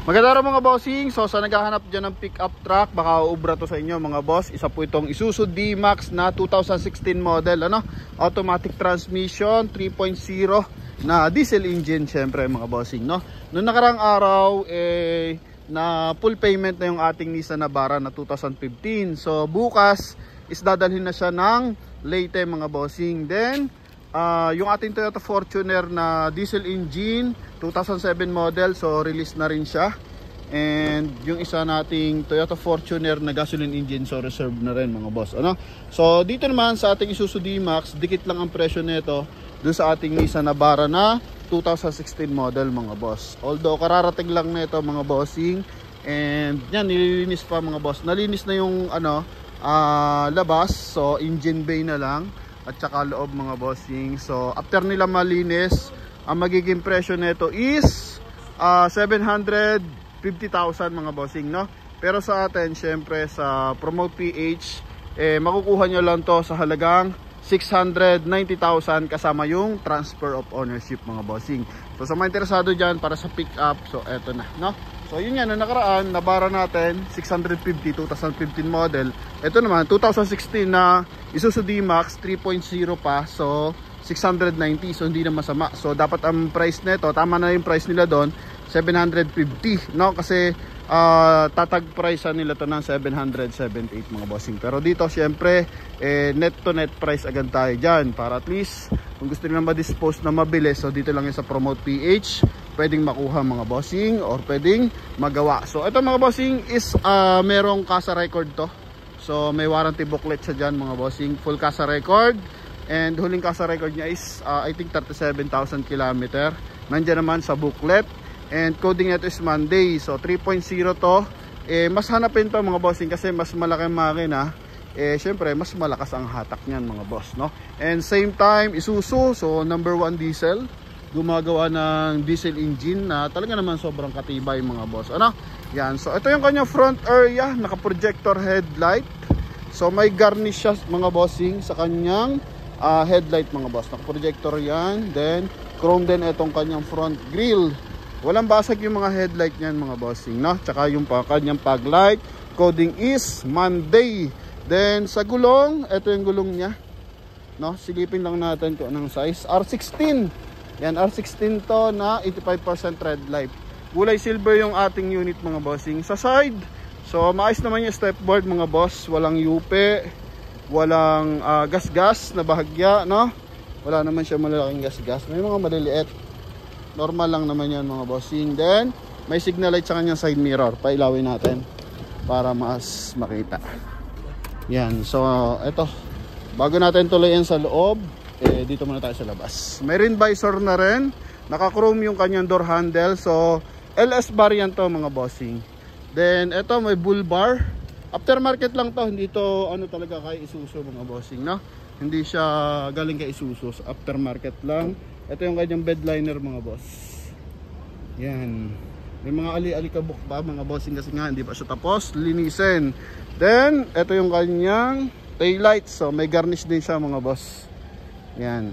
Magandang araw mga bossing. So sa naghahanap dyan ng pick-up truck, baka ubra to sa inyo mga boss. Isa po itong Isuzu D-Max na 2016 model, automatic transmission, 3.0 na diesel engine syempre mga bossing, Noong nakarang araw na full payment na yung ating Nissan Navara na 2015. So bukas is dadalhin na siya ng Leyte mga bossing. Then yung ating Toyota Fortuner na diesel engine 2007 model, so release na rin siya. And yung isa nating Toyota Fortuner na gasoline engine, so reserve na rin mga boss, So dito naman sa ating Isuzu D-Max, dikit lang ang presyo nito dun sa ating Nissan Navara na 2016 model mga boss. Although kararating lang nito mga bossing. And yan, nililinis pa mga boss. Nalinis na yung labas, so engine bay na lang at saka loob mga bossing. So after nila malinis, ang magiging presyo nito is 750,000 mga bossing, Pero sa atin syempre sa Promote PH makukuha nyo lang to sa halagang 690,000 kasama yung transfer of ownership mga bossing. So sa mga interesado dyan para sa pick up, so eto na, So yun yan, na nakaraan, Navara natin 650, 2015 model. Ito naman 2016 na Isuzu D-Max 3.0 pa, so 690, so hindi na masama. So dapat ang price nito, tama na yung price nila doon, 750, kasi tatag price nila to ng 778 mga bossing. Pero dito syempre net to net price agad tayo dyan, para at least kung gusto nila ma-dispose na mabilis, so dito lang yung sa Promote PH pwedeng makuha mga bossing, or pwedeng magawa. So ito mga bossing is merong kasa record to, so may warranty booklet siya dyan mga bossing, full kasa record. And huling kasa record niya is I think 37,000 km. Nandiyan naman sa booklet. And coding nito is Monday. So 3.0 to. Mas hanapin to mga bossing kasi mas malaki ang makina. Syempre mas malakas ang hatak niyan mga boss, And same time Isuzu, so number 1 diesel. Gumagawa ng diesel engine na talaga naman sobrang katibay mga boss. Yan. So ito yung kanyang front area, naka-projector headlight. So may garnish siya mga bossing sa kanyang headlight mga boss, naka-projector yan. Then chrome din itong kanyang front grille. Walang basag yung mga headlight niyan mga bossing, Tsaka yung kanyang fog light, coding is Monday. Then sa gulong, ito yung gulong niya, silipin lang natin kung anong size. R16 yan, R16 to na 85% red light. Kulay silver yung ating unit mga bossing. Sa side, so maayos naman yung stepboard mga boss, walang yupe, walang gas-gas na bahagya, Wala naman siya malalaking gas-gas. May mga maliliit. Normal lang naman yan mga bossing. Then may signal light sa kanyang side mirror. Pailawin natin para mas makita. Yan. So eto, bago natin tuloyin sa loob, dito muna tayo sa labas. May rin visor na rin. Naka-chrome yung kanyang door handle. So LS variant to mga bossing. Then eto, may bull bar. Aftermarket lang to, hindi to talaga kay Isuzu mga bossing, Hindi siya galing kay Isuzu, so aftermarket lang. Ito yung kanyang bed liner mga boss. Yan. May mga ali-alikabok pa mga bossing kasi nga hindi pa siya tapos linisin. Then ito yung kanyang tail lights, so may garnish din siya mga boss. Yan.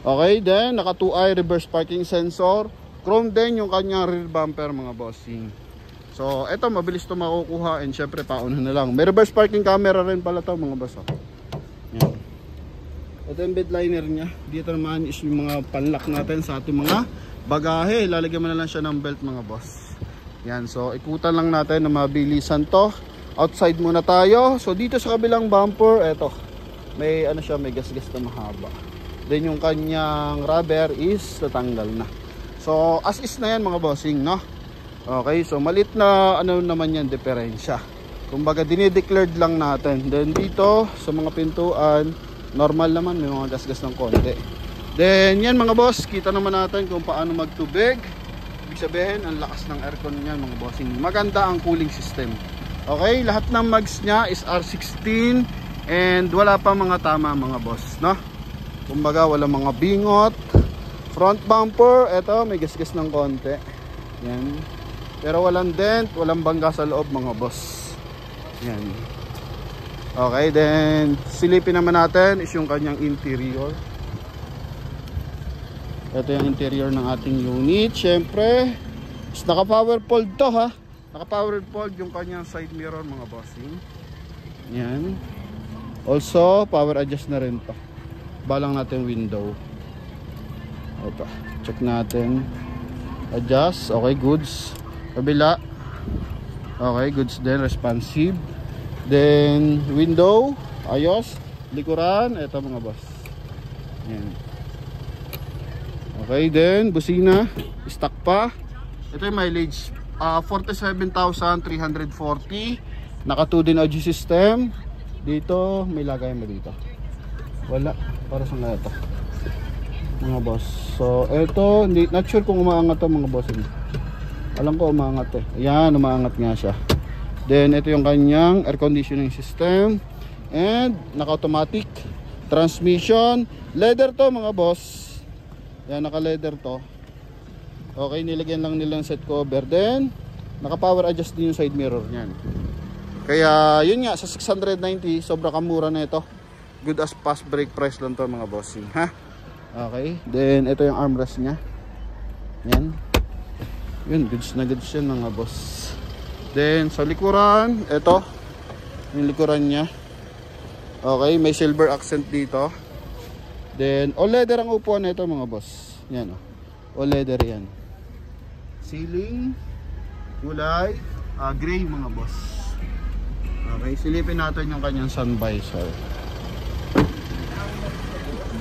Okay, then naka 2-eye reverse parking sensor. Chrome din yung kanyang rear bumper mga bossing. So, eto mabilis to makukuha, and syempre pauna na lang. May reverse parking camera rin pala to mga boss. Yan. Ito yung bed liner niya. Dito naman is yung mga panlock natin sa ating mga bagahe. Lalagyan mo na lang siya ng belt mga boss. Yan, so ikutan lang natin na mabilisan to. Outside muna tayo. So dito sa kabilang bumper, eto. May siya, may gas-gas na mahaba. Then yung kanyang rubber is natanggal na. So as is na yan mga bossing, Okay, so malit na naman yan diferensya. Kumbaga dinideclared lang natin. Then dito sa mga pintuan, normal naman, may mga gas-gas ng konti. Then yan mga boss, kita naman natin kung paano magtubig. Ibig sabihin, ang lakas ng aircon niyan mga bossing. Maganda ang cooling system. Okay, lahat ng mags niya is R16 and wala pa mga tama mga boss, Kumbaga wala mga bingot. Front bumper, eto may gas-gas ng konti. Yan. Pero walang dent, walang bangga sa loob mga boss. Yan. Okay, then silipin naman natin is yung kanyang interior. Ito yung interior ng ating unit. Syempre, Naka power fold to ha. Naka power fold yung kanyang side mirror mga bossing. Yan. Also power adjust na rin to. Balang natin window. Ito. Check natin. Adjust. Okay, goods. Kabila. Okay, goods din. Responsive. Then window. Ayos. Likuran. Ito mga boss. Yan. Okay, then busina. Stock pa. Ito yung mileage. 47,340. Naka 2 din audio system. Dito, may lagay mo dito. Wala. Para sa nga ito. Mga boss. So, ito, not sure kung umaangat to mga boss. Alam ko umaangat eh. Ayan, umaangat nga siya. Then, ito yung kanyang air conditioning system. And, naka-automatic transmission. Leather to mga boss. Ayan, naka-leather to. Okay, nilagyan lang nila ng set cover. Then, naka-power adjust din yung side mirror niyan. Kaya, yun nga, sa 690, sobra kamura na ito. Good as fast brake price lang to mga bossing, ha? Okay, then, ito yung armrest niya. Yan. Yun, goods na goods yan mga boss. Then, sa likuran, ito. Yung likuran niya. Okay, may silver accent dito. Then, all leather ang upuan na ito mga boss. Yan, all leather yan. Ceiling, kulay, gray mga boss. Okay, silipin natin yung kanyang sun visor.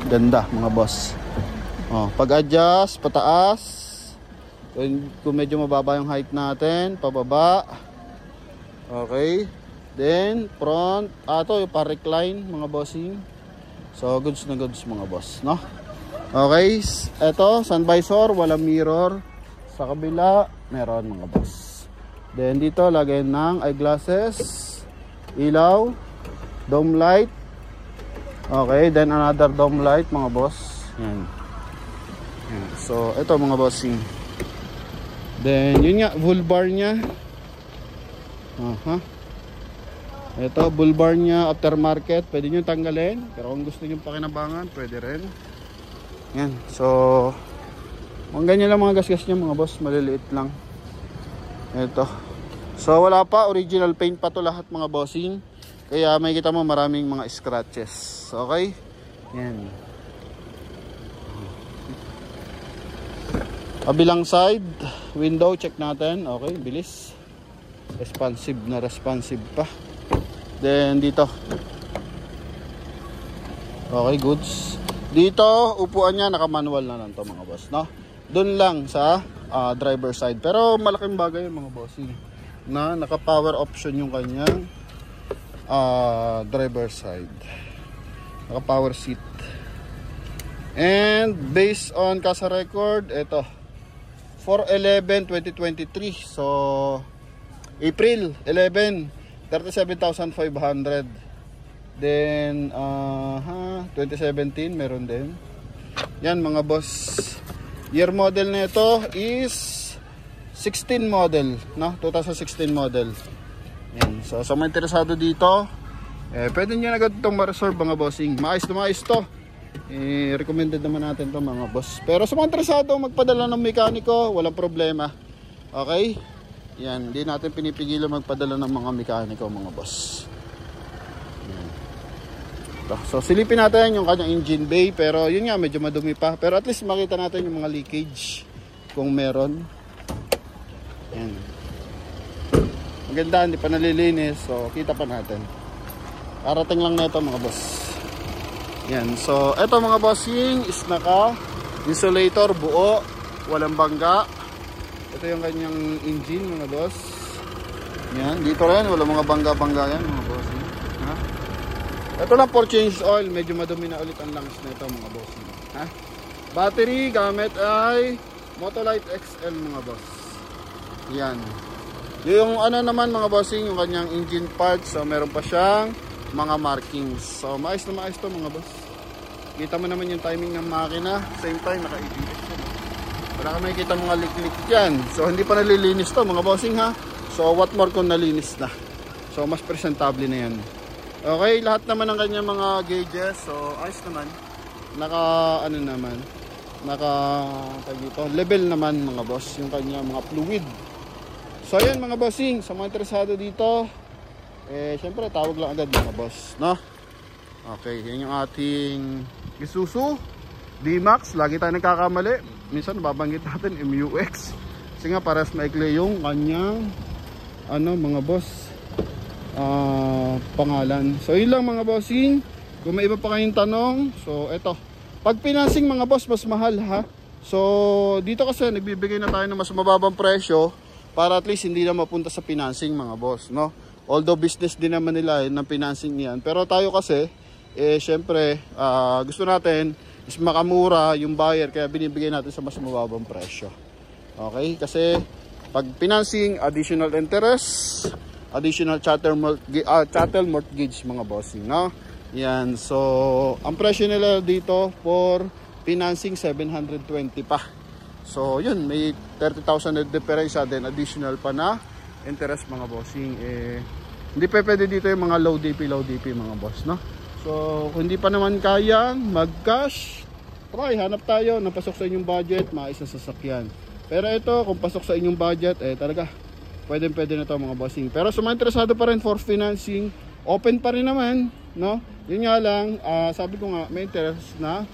Ganda mga boss. Pag-adjust, pataas. Kung medyo mababa yung height natin, pababa. Okay. Then, front. Ito yung pa-recline mga bossing. So, goods na goods mga boss, no? Okay. Ito, sun visor, walang mirror. Sa kabila, meron mga boss. Then dito, lagay ng eyeglasses, ilaw, dome light. Okay, then another dome light mga boss. Yan. Yan. So, ito mga bossing. Then, yun nga, bull bar nya. Ito, bull bar nya, aftermarket. Pwede nyo tanggalin. Pero kung gusto nyo pakinabangan, pwede rin. Yan. So, ang ganyan lang mga gasgas niya mga boss, maliliit lang. Ito. So wala pa, original paint pa to lahat mga bossing. Kaya may kita mo maraming mga scratches. Okay? Yan. Kabilang side, window check natin. Okay, bilis. Responsive na responsive pa. Then dito. Okay, goods. Dito, upuan niya naka-manual na lang to mga boss, no? Doon lang sa driver side. Pero malaking bagay yung mga bossing na naka-power option yung kanyang driver side. Naka-power seat. And based on Kasa record, ito 4/11/2023. So April 11, 37,500. Then 2017 meron din. Yan mga boss. Year model na ito is 16 model, no? 2016 model. Yan. So sa mga interesado dito, pwede nyo na agad itong ma-reserve mga bossing. Maayos na maayos to. Recommended naman natin to mga boss. Pero sa mga interesado magpadala ng mekaniko, walang problema. Okay? Yan, hindi natin pinipigilan magpadala ng mga mekaniko mga boss. Yan. So silipin natin yung kanyang engine bay. Pero yun nga, medyo madumi pa. Pero at least makita natin yung mga leakage kung meron. Yan. Maganda, hindi pa nalilinis. So kita pa natin. Karating lang na ito mga boss. Yan. So ito mga bossing is naka insulator buo, walang bangga. Ito yung kanyang engine mga boss. Yan. Dito rin, walang mga bangga-bangga yan mga bossing. Ha? Ito lang for change oil, medyo madumi na ulit ang lungs na ito mga boss. Ha? Battery gamit ay Motolite XL mga boss. Yan. Yung ano naman mga bossing, yung kanyang engine parts, so meron pa siyang mga markings. So maayos na maayos to mga boss. Kita mo naman yung timing ng makina, same time naka-ABS. Wala ka makikita mga lik-lik dyan. So hindi pa nalilinis to mga bossing ha. So what more kung nalinis na. So mas presentable na yan. Okay, lahat naman ng kanyang mga gauges, so ayos naman. Naka ano naman. level naman mga boss yung kanya mga fluid. So ayan mga bossing, sa mga interesado dito, syempre tawag lang agad mga boss, no? Okay, yan yung ating Isuzu D-Max. Lagi tayo nagkakamali, minsan nababanggit natin MUX kasi nga pares maikli yung kanyang mga boss pangalan. So yun lang mga bossing. Kung may iba pa kayong tanong, so eto, pag financing mga boss mas mahal ha. So dito kasi nagbibigay na tayo ng mas mababang presyo para at least hindi na mapunta sa financing mga boss, no? Although business din naman nila ng financing niyan, pero tayo kasi syempre gusto natin is makamura yung buyer, kaya binibigay natin sa mas mababang presyo. Okay? Kasi pag financing, additional interest, additional chattel mortgage mga bossing, no? Yan. So ang presyo nila dito for financing 720 pa. So yun, may 30,000 na diferensya, then additional pa na interest mga bossing. Hindi pa pwede dito yung mga low DP mga boss, no? So kung hindi pa naman kayang mag cash, try, hanap tayo na pasok sa inyong budget, maayos na sasakyan. Pero ito, kung pasok sa inyong budget, talaga pwede na to mga bossing. Pero sa mga interesado pa rin for financing, open pa rin naman, no? Yun nga lang, sabi ko nga, may interest na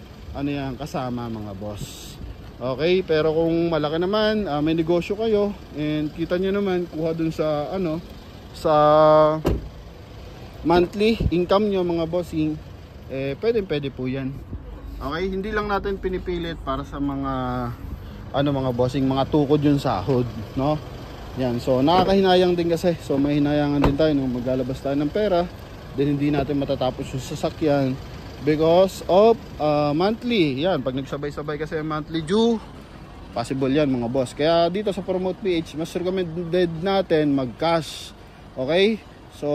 kasama mga boss. Okay, pero kung malaki naman, may negosyo kayo and kita nyo naman kuha dun sa sa monthly income nyo mga bossing, pwede po yan. Okay, hindi lang natin pinipilit para sa mga mga bossing, mga tukod yung sahod, no? Yan, so nakakahinayang din kasi. So may hinayangan din tayo nung maglalabas tayo ng pera, then hindi natin matatapos yung sasakyan because of monthly. Yan, pag nagsabay-sabay kasi monthly due, possible yan mga boss. Kaya dito sa Promote PH, mas recommended natin mag-cash. Okay? So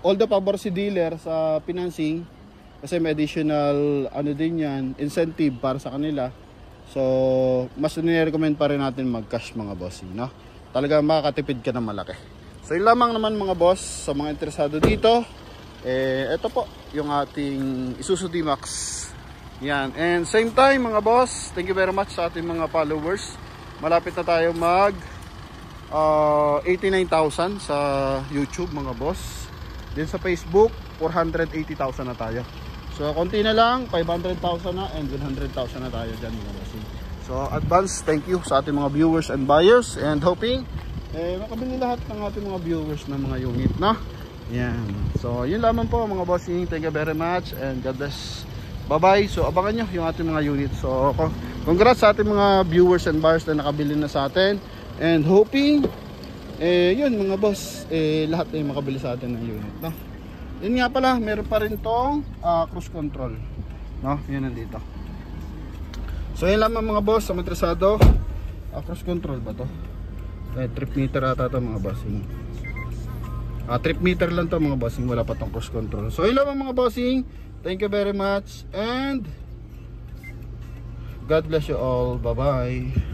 all the pabor si dealer sa financing kasi may additional din yan, incentive para sa kanila. So mas nire-recommend pa rin natin mag-cash mga bossing, no? Talaga makakatipid ka ng malaki. So yun lamang naman mga boss, sa mga interesado dito, ito po yung ating Isuzu D-Max. Yan. And same time mga boss, thank you very much sa ating mga followers. Malapit na tayo mag 89,000 sa YouTube mga boss. Din sa Facebook, 480,000 na tayo. So konti na lang, 500,000 na and 100,000 na tayo dyan mga boss. So advance thank you sa ating mga viewers and buyers, and hoping makabili lahat ng ating mga viewers ng mga unit, no? Yan. So yun lamang po mga bossing. Thank you very much and God bless. Bye bye. So abangan nyo yung ating mga unit. So congrats sa ating mga viewers and buyers na nakabili na sa atin, and hoping yun mga boss, lahat ay makabili sa atin ng unit, no? Yun nga pala, meron pa rin tong cruise control, no? Yun nandito. So yun lamang mga boss, sa interesado, cruise control ba to? Trip meter ata to mga bossing. Trip meter lang to mga bossing, wala pa tong cruise control. So yun lamang mga bossing. Thank you very much and God bless you all. Bye bye.